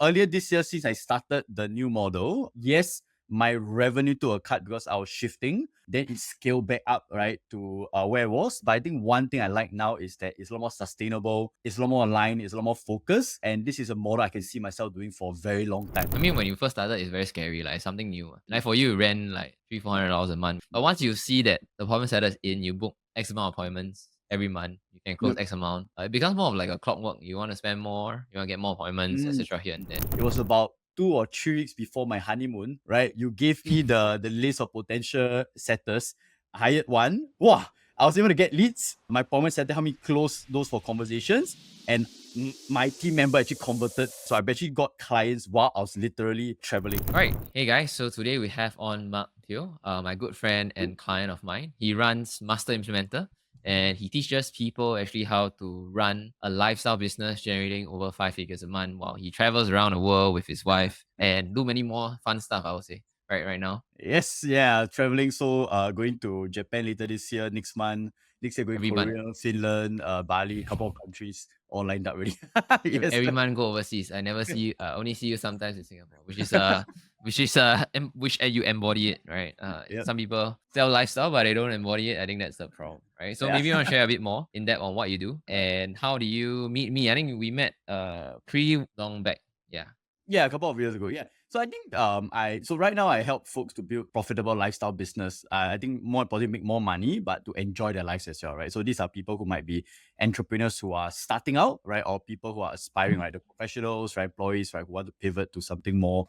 earlier this year, since I started the new model, yes, my revenue took a cut because I was shifting. Then it scaled back up, right, to where it was. But I think one thing I like now is that it's a lot more sustainable, it's a lot more aligned, it's a lot more focused. And this is a model I can see myself doing for a very long time. I mean, when you first started, it's very scary, like something new. Like for you, you rent like $300-400 a month. But once you see that the appointment setter is in, you book X amount of appointments every month. You can close Yep. X amount. It becomes more of like a clockwork. You want to spend more. You want to get more appointments, Mm. etc. Here and there. It was about 2 or 3 weeks before my honeymoon, right? You gave me the list of potential setters. I hired one. Wow, I was able to get leads. My appointment setter helped me close those for conversations, and my team member actually converted. So I actually got clients while I was literally traveling. All right, hey guys. So today we have on Marc Teo, my good friend and client of mine. He runs Master Implementer, and he teaches people actually how to run a lifestyle business generating over 5 figures a month while he travels around the world with his wife and do many more fun stuff, I would say, right now. Yes, yeah, traveling. So going to Japan later this year, next month. Next year going Every month. Korea, Finland, Bali, couple of countries all lined up already. Yes. Every month go overseas. I never see you. Only see you sometimes in Singapore, which you embody it, right? Yep. Some people sell lifestyle, but they don't embody it. I think that's the problem, right? So Yeah. maybe you want to share a bit more in depth on what you do and how do you meet me? I think we met pretty long back. Yeah. Yeah, a couple of years ago. Yeah. So I think right now I help folks to build profitable lifestyle business. I think more importantly, make more money, but to enjoy their lives as well, right? So these are people who might be entrepreneurs who are starting out, right? Or people who are aspiring, right? The professionals, right? Employees, right? Who want to pivot to something more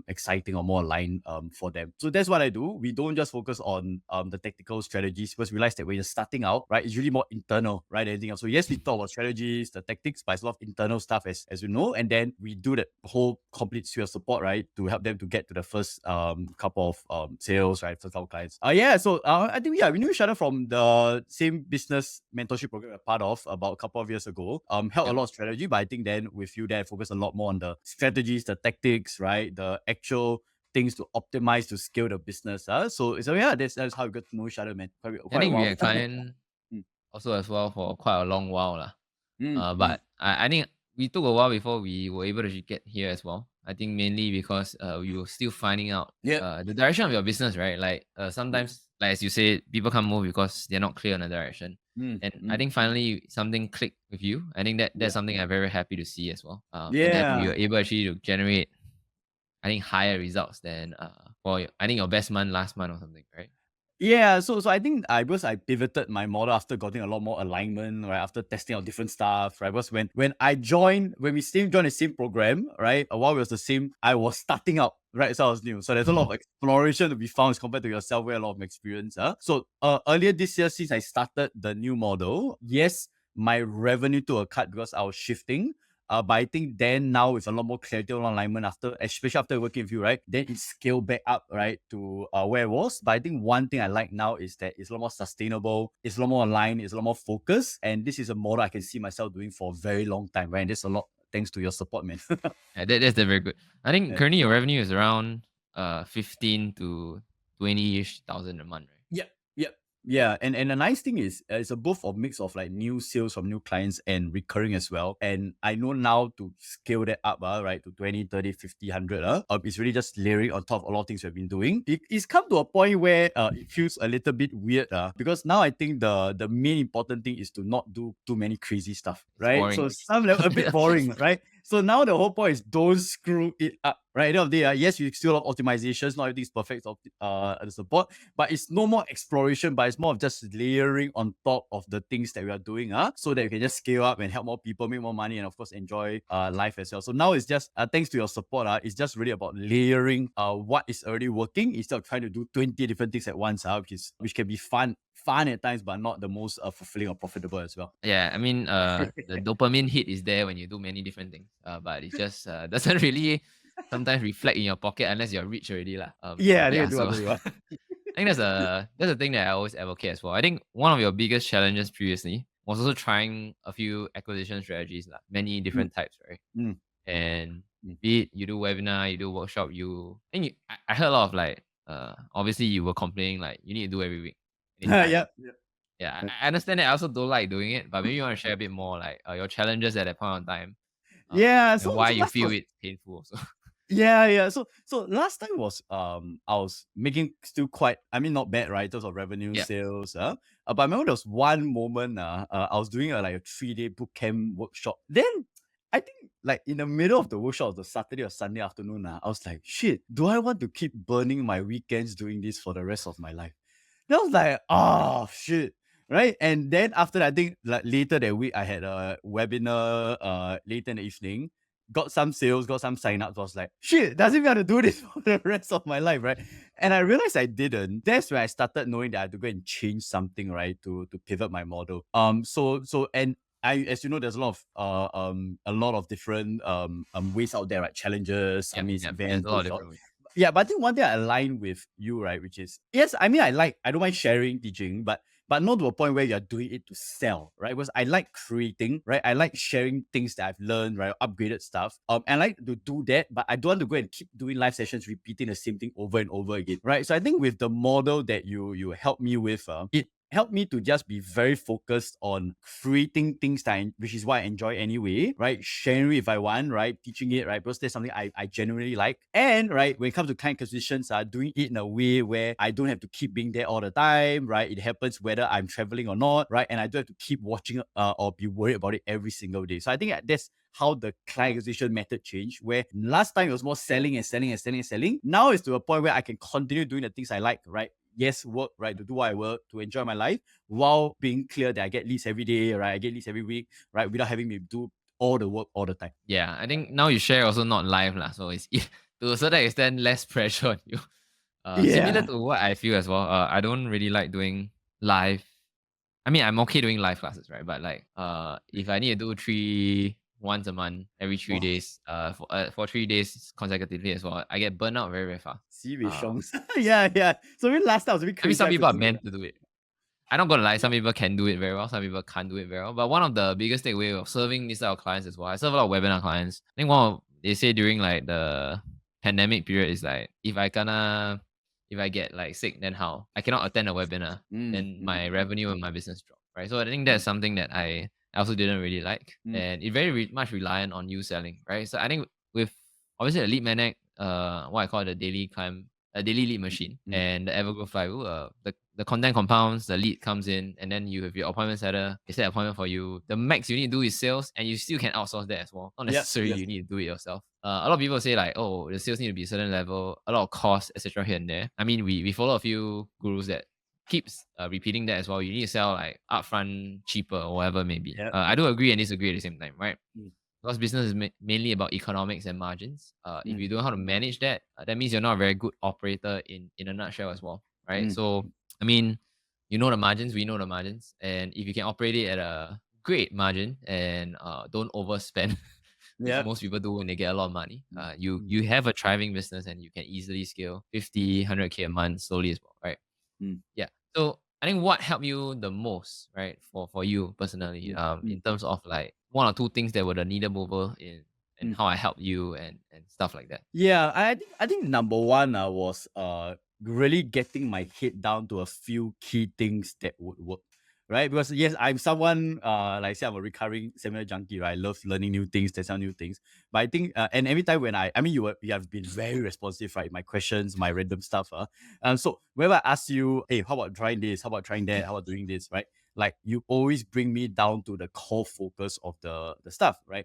exciting or more aligned for them. So that's what I do. We don't just focus on the tactical strategies because we realize that when you're starting out, right, it's really more internal, right? Anything else. So yes, we talk about strategies, the tactics, but it's a lot of internal stuff as you know, and then we do that whole complete suite of support, right, to help them to get to the first couple of sales, right, first couple of clients. Yeah, so I think we knew each other from the same business mentorship program we're part of about a couple of years ago. Helped a Yep. lot of strategy, but I think then with you there, I focus a lot more on the strategies, the tactics, right, the actual things to optimize to scale the business. So yeah, that's how we got to know each other, man. I Quite a think we while. had client Mm, also as well for quite a long while lah. mm. But I think we took a while before we were able to get here as well. I think mainly because we were still finding out Yep. the direction of your business, right? Like sometimes, like as you say, people can't move because they're not clear on the direction. Mm, And I mm. think finally something clicked with you. I think that's Yeah. something I'm very happy to see as well. And then we Yeah. were able actually to generate, I think, higher results than I think your best month last month or something, right? Yeah, so I think because I pivoted my model after getting a lot more alignment, right? After testing out different stuff, right? Because when we still joined the same program, right? While we was the same, I was starting out, right? So I was new. So there's a lot of exploration to be found as compared to yourself, where a lot of experience. So earlier this year, since I started the new model, yes, my revenue took a cut because I was shifting. But I think then now with a lot more clarity on alignment especially after working with you, right? Then it scaled back up, right, to where it was. But I think one thing I like now is that it's a lot more sustainable, it's a lot more aligned, it's a lot more focused. And this is a model I can see myself doing for a very long time, right? And there's a lot thanks to your support, man. Yeah, that's very good. I think Yeah. currently your revenue is around 15 to 20-ish thousand a month, right? Yep. Yep. Yeah. And the nice thing is it's a both of mix of like new sales from new clients and recurring as well. And I know now to scale that up, right, to 20, 30, 50, 100. It's really just layering on top of a lot of things we've been doing. It's come to a point where it feels a little bit weird, because now I think the main important thing is to not do too many crazy stuff, It's right? boring. So some level a bit boring, right? So now the whole point is don't screw it up, right? At the end of the day, yes, you still have optimizations, not everything is perfect the support, but it's no more exploration, but it's more of just layering on top of the things that we are doing, so that we can just scale up and help more people, make more money, and of course enjoy life as well. So now it's just thanks to your support, it's just really about layering what is already working instead of trying to do 20 different things at once, which can be fun at times, but not the most fulfilling or profitable as well. Yeah, I mean, the dopamine hit is there when you do many different things, but it just doesn't really sometimes reflect in your pocket unless you're rich already, lah. Yeah, I think I Yeah, do so agree. I think that's a thing that I always advocate as well. I think one of your biggest challenges previously was also trying a few acquisition strategies, lah, many Mm, different types, right? mm, And mm. be it you do webinar, you do workshop, I heard a lot of like obviously you were complaining like you need to do every week. Anytime. Yep. Yep. Yeah, I understand that. I also don't like doing it, but maybe you want to share a bit more like your challenges at that point of time. Yeah. and So why so you last feel was it's painful also. yeah. So last time was I was making still quite, I mean, not bad, right? In terms of revenue, Yeah. sales. But I remember there was one moment I was doing like a 3-day boot camp workshop. Then I think like in the middle of the workshop, the Saturday or Sunday afternoon, I was like, shit, do I want to keep burning my weekends doing this for the rest of my life? Then I was like, oh shit. Right. And then after that, I think like later that week, I had a webinar later in the evening, got some sales, got some sign-ups. I was like, shit, does it mean I have to do this for the rest of my life, right? And I realized I didn't. That's when I started knowing that I had to go and change something, right? To pivot my model. And I, as you know, there's a lot of different ways out there, right? Challenges, I Yep. mean, Yep. There's events, a lot of workshops. different ways. Yeah, but I think one thing I align with you, right, which is yes, I mean I don't mind sharing, teaching, but not to a point where you're doing it to sell, right? Because I like creating, right? I like sharing things that I've learned, right? Upgraded stuff. And I like to do that, but I don't want to go and keep doing live sessions, repeating the same thing over and over again, right? So I think with the model that you helped me with, it helped me to just be very focused on creating things which is what I enjoy anyway, right? Sharing it if I want, right? Teaching it, right? Because that's something I genuinely like. And right, when it comes to client acquisitions, doing it in a way where I don't have to keep being there all the time, right? It happens whether I'm traveling or not, right? And I don't have to keep watching or be worried about it every single day. So I think that's how the client acquisition method changed, where last time it was more selling and selling and selling and selling. Now it's to a point where I can continue doing the things I like, right? Yes, work, right? To do what I work, to enjoy my life, while being clear that I get leads every day, right? I get leads every week, right? Without having me do all the work all the time. Yeah, I think now you share also not live lah, so it's to a certain extent less pressure on you. Similar Yeah. to what I feel as well. I don't really like doing live. I mean, I'm okay doing live classes, right? But like, if I need to do three once a month, every three Wow. days, for 3 days consecutively as well, I get burnt out very very fast. Sibei Uh, shongs. Yeah, yeah. So when last time I was a bit I mean, crazy, some I have to people are do it. meant to do it. I'm not gonna lie, Yeah. some people can do it very well, some people can't do it very well. But one of the biggest takeaway of serving this type of clients as well, I serve a lot of webinar clients. I think they say during like the pandemic period is like if I get like sick, then how? I cannot attend a webinar, Mm, then mm, my revenue and my business drop, right? So I think mm, that's something that I also didn't really like, mm, and it very much reliant on you selling, right? So I think with obviously a lead magnet, what I call the daily climb, a daily lead mm, machine, mm. and the Evergrowth flywheel, the content compounds, the lead comes in, and then you have your appointment setter, they set an appointment for you. The max you need to do is sales, and you still can outsource that as well. Not Yep, necessarily yes. you need to do it yourself. A lot of people say like, oh, the sales need to be a certain level, a lot of costs, etc. here and there. I mean, we follow a few gurus that keeps repeating that as well. You need to sell like upfront cheaper or whatever it may be. Yep, I yep. do agree and disagree at the same time, right? Mm, Because business is mainly about economics and margins. If mm, you don't know how to manage that, that means you're not a very good operator in a nutshell as well, right? mm, So, I mean, you know the margins, we know the margins, and if you can operate it at a great margin and don't overspend, which yep. most people do when they get a lot of money, Mm, mm, you have a thriving business and you can easily scale 50, 100K a month slowly as well, right? mm, Yeah. So I think what helped you the most, right, for you personally, mm, mm, in terms of like one or two things that were the needle mover in and mm. how I helped you and stuff like that. Yeah, I think number one was really getting my head down to a few key things that would work. Right? Because yes, I'm someone like I say I'm a recurring seminar junkie, right? I love learning new things, test out new things. But I think and every time when I mean you have been very responsive, right? My questions, my random stuff. So whenever I ask you, hey, how about trying this? How about trying that? How about doing this? Right? Like you always bring me down to the core focus of the stuff, right?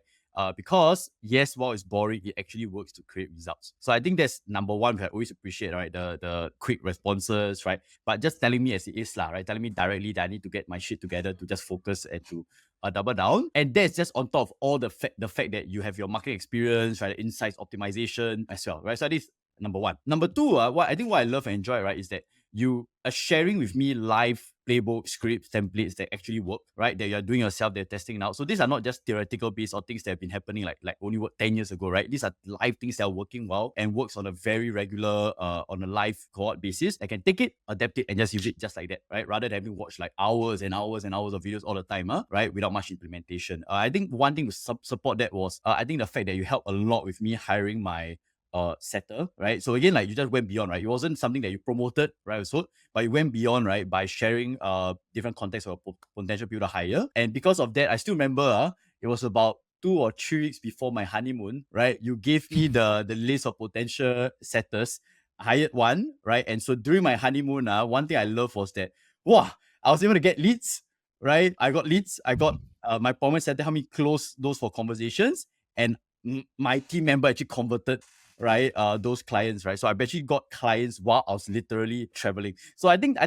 Because yes, while it's boring, it actually works to create results. So I think that's number one. I always appreciate, right? The quick responses, right? But just telling me as it is, lah, right? Telling me directly that I need to get my shit together to just focus and to double down. And that's just on top of all the fact that you have your marketing experience, right? Insights optimization as well, right? So this number one. Number two, what I love and enjoy, right, is that you are sharing with me live playbook, scripts, templates that actually work, right? That you're doing yourself, they're testing it out. So these are not just theoretical based or things that have been happening like only 10 years ago, right? These are live things that are working well and works on a very regular, on a live cohort basis. I can take it, adapt it, and just use it just like that, right? Rather than having watched like hours and hours and hours of videos all the time, right? Without much implementation. I think one thing to support that was, I think the fact that you helped a lot with me hiring my setter, right? So again, like you just went beyond, right? It wasn't something that you promoted, right? So, but you went beyond, right? By sharing different contexts of potential people to hire. And because of that, I still remember it was about 2 or 3 weeks before my honeymoon, right? You gave me the list of potential setters, hired one, right? And so during my honeymoon, one thing I love was that, wow, I was able to get leads, right? I got leads. I got my appointment setter helped me close those for conversations, and my team member actually converted, right, those clients, right? So I actually got clients while I was literally traveling. So I think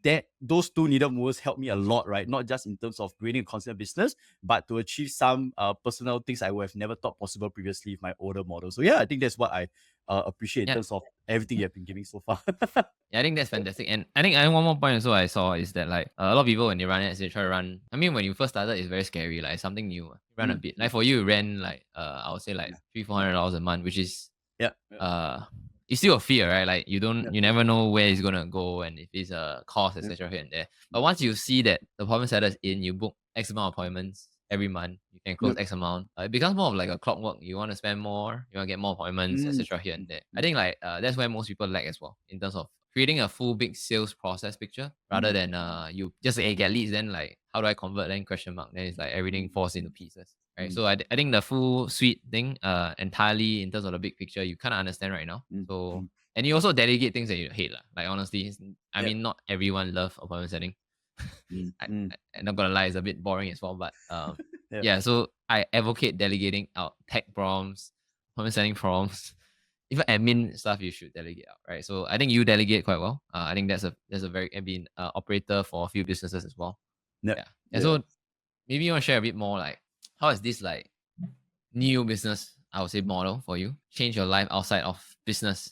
that those two needle movers helped me a lot, right? Not just in terms of creating a consistent business, but to achieve some personal things I would have never thought possible previously with my older model. So yeah, I think that's what I appreciate in Yeah. terms of everything you have been giving so far. Yeah, I think that's fantastic. And I think one more point also I saw is that like a lot of people when they run ads, they try to run. I mean, when you first started, it's very scary. Like something new, run a bit. Like for you, you ran like I would say like $300-400 a month, which is Yeah. uh it's still a fear, right? Like Yeah. you never know where it's gonna go and if it's a cost, etc. here and there. But once you see that the appointment setter is in, you book X amount of appointments every month, you can close Yep. X amount. It becomes more of like a clockwork. You want to spend more, you want to get more appointments, etc. here and there. I think like that's where most people lack as well in terms of creating a full big sales process picture rather than you just say, hey, get leads, then like how do I convert, then question mark, then it's like everything falls into pieces, right? So I think the full suite thing entirely in terms of the big picture you kind of understand right now. So and you also delegate things that you hate lah. Like honestly, I Yeah. mean not everyone love appointment setting. I'm not gonna lie, it's a bit boring as well, but Yeah. yeah, so I advocate delegating out tech prompts, appointment setting prompts, even admin stuff you should delegate out, right? So I think you delegate quite well. I think that's a very been operator for a few businesses as well. Yeah. Yeah. And Yeah. so maybe you want to share a bit more like how is this like new business, I would say, model for you change your life outside of business?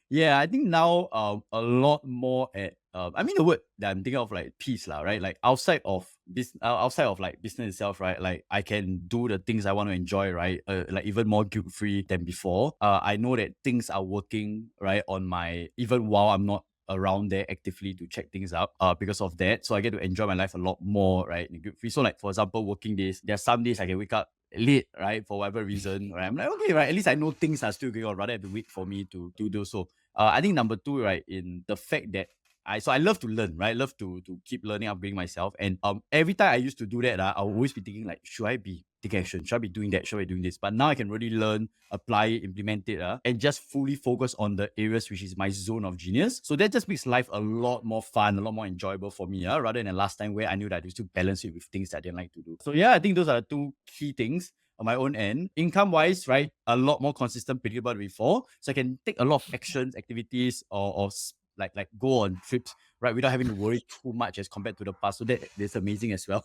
Yeah, I think now a lot more at I mean the word that I'm thinking of like peace lah, right? Like outside of like business itself, right? Like I can do the things I want to enjoy, right? Like even more guilt free than before. I know that things are working right on my even while I'm not around there actively to check things out because of that. So I get to enjoy my life a lot more, right? Guilt free. So like for example, working days, there are some days I can wake up late, right? For whatever reason, right? I'm like, okay, right. At least I know things are still going on rather than wait for me to do so. I think number two, right, in the fact that I love to learn, right? Love to keep learning, upgrading myself. And every time I used to do that, I'll always be thinking like, should I be taking action? Should I be doing that? Should I be doing this? But now I can really learn, apply it, implement it, and just fully focus on the areas which is my zone of genius. So that just makes life a lot more fun, a lot more enjoyable for me, rather than last time where I knew that I used to balance it with things that I didn't like to do. So yeah, I think those are the two key things on my own end. Income wise, right, a lot more consistent, predictable than before. So I can take a lot of actions, activities, or like go on trips, right, without having to worry too much as compared to the past. So that's amazing as well.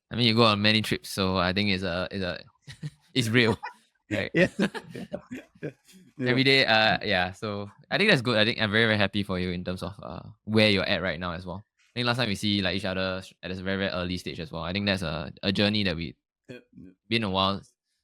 I mean, you go on many trips, so I think it's it's real, right? Yeah. Yeah. Every day, yeah. So I think that's good. I think I'm very very happy for you in terms of where you're at right now as well. I think last time we see like each other at a very very early stage as well. I think that's a journey that we Yeah. been a while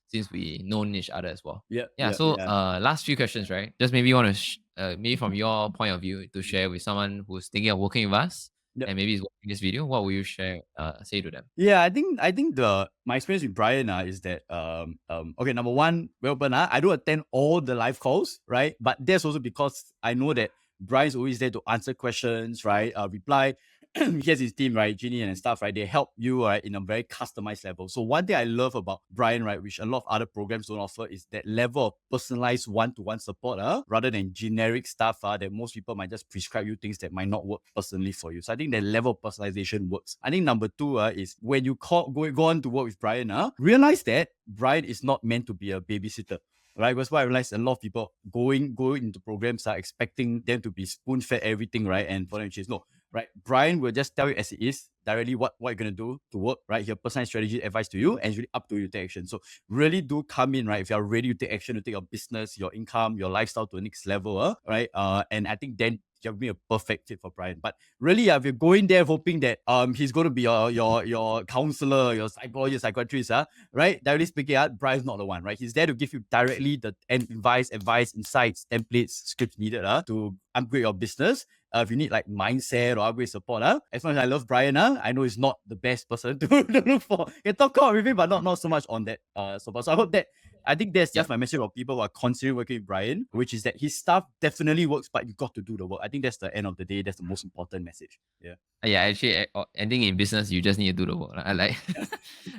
since we known each other as well. Yeah. Yeah. Yeah. So Yeah. last few questions, right? Just maybe you want to maybe from your point of view to share with someone who's thinking of working with us Yeah. and maybe is watching this video. What will you share say to them? Yeah, I think the my experience with Bryan is that okay, number one, well, but I do attend all the live calls, right? But that's also because I know that Bryan's always there to answer questions, right? Reply. He has his team, right? Ginny and stuff, right? They help you, right, in a very customized level. So one thing I love about Bryan, right, which a lot of other programs don't offer, is that level of personalized one-to-one support, rather than generic stuff, that most people might just prescribe you things that might not work personally for you. So I think that level of personalization works. I think number two, is when you go on to work with Bryan, realize that Bryan is not meant to be a babysitter. Right, because what I realized a lot of people going into programs are expecting them to be spoon fed everything, right? And for them to change. No, right? Bryan will just tell you as it is, directly what you're gonna do to work, right? Your personal strategy advice to you, and it's really up to you to take action. So really do come in, right? If you're ready to take action to take your business, your income, your lifestyle to the next level, right? And I think then you're being a perfect fit for Bryan. But really, if you're going there hoping that he's going to be your counselor, your psychologist, psychiatrist, right? Directly speaking, Bryan's not the one, right? He's there to give you directly the advice, insights, templates, scripts needed to upgrade your business. If you need like mindset or upgrade support, as much as I love Bryan, I know he's not the best person to look for. You can talk about with him, but not so much on that support. So I hope that I think that's Yep. my message for people who are considering working with Bryan, which is that his stuff definitely works, but you got to do the work. I think that's the end of the day. That's the most important message. Yeah. Yeah, actually, ending in business, you just need to do the work. I like,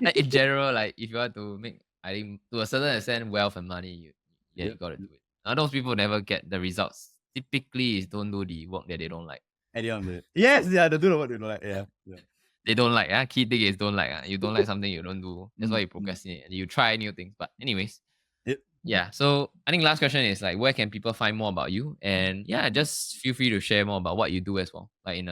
like in general, like if you want to make, I think to a certain extent, wealth and money, you Yep. got to do it. Now, those people never get the results. Typically, is don't do the work that they don't like. At the end of it. Yes, yeah, the do the work, you know, like, yeah. Yeah. They don't like. Key thing is don't like. You don't like something, you don't do. That's why Mm, you mm. procrastinate and you try new things. But anyways, Yep. yeah. So I think last question is like, where can people find more about you? And yeah, just feel free to share more about what you do as well, like in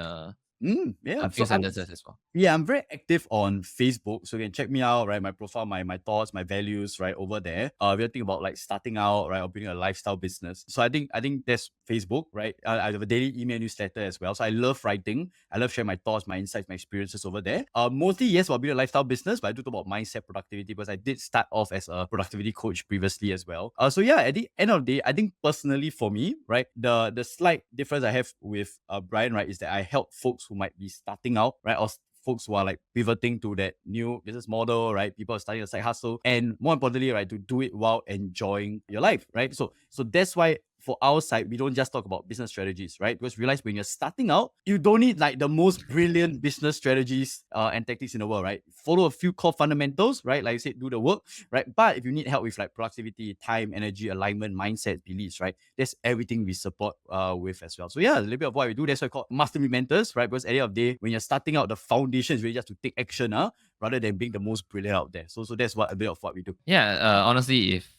Yeah. a few sentences as well. Yeah, I'm very active on Facebook, so you can check me out, right? My profile, my thoughts, my values, right over there. If you think about like starting out, right, or building a lifestyle business. So I think that's Facebook, right? I have a daily email newsletter as well. So I love writing. I love sharing my thoughts, my insights, my experiences over there. Mostly yes, about building a lifestyle business, but I do talk about mindset, productivity, because I did start off as a productivity coach previously as well. So yeah, at the end of the day, I think personally for me, right, the slight difference I have with Bryan, right, is that I help folks who might be starting out, right, or folks who are like pivoting to that new business model, right? People are starting a side hustle, and more importantly, right, to do it while enjoying your life, right? So that's why for our side, we don't just talk about business strategies, right? Because realize when you're starting out, you don't need like the most brilliant business strategies and tactics in the world, right? Follow a few core fundamentals, right? Like I said, do the work, right? But if you need help with like productivity, time, energy, alignment, mindset, beliefs, right? That's everything we support with as well. So yeah, a little bit of what we do. That's why I call master mentors, right? Because at the end of the day, when you're starting out, the foundation is really just to take action, rather than being the most brilliant out there. So that's what a bit of what we do. Yeah, honestly, if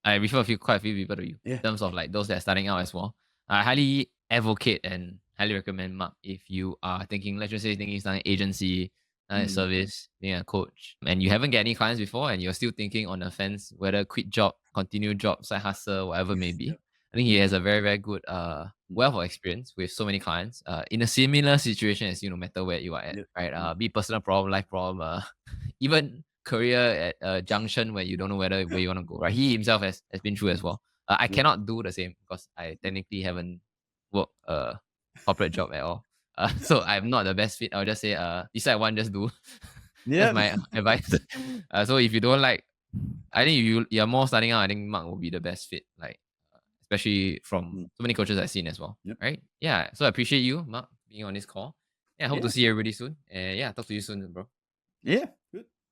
I refer quite a few people to you Yeah. in terms of like those that are starting out as well, I highly advocate and highly recommend Mark if you are thinking, let's just say thinking starting an agency, a Mm. service, being a coach, and you haven't get any clients before, and you're still thinking on the fence whether quit job, continue job, side hustle, whatever it may be. Yep. I think he has a very very good Mm. wealth of experience with so many clients in a similar situation as you, no matter where you are at, Yep. right? Mm. Be personal problem, life problem, even career at a junction where you don't know where you want to go, right? He himself has been through as well. I Yep. cannot do the same because I technically haven't worked a corporate job at all. So I'm not the best fit. I'll just say, decide one, just do. That's Yep. my advice. So if you don't like, I think if you're more starting out, I think Mark will be the best fit. Like, especially from Mm. so many coaches I've seen as well. Yep. Right? Yeah. So I appreciate you, Mark, being on this call. Yeah, I hope to Yeah. see you really soon. And yeah, talk to you soon, bro. Yeah. Good.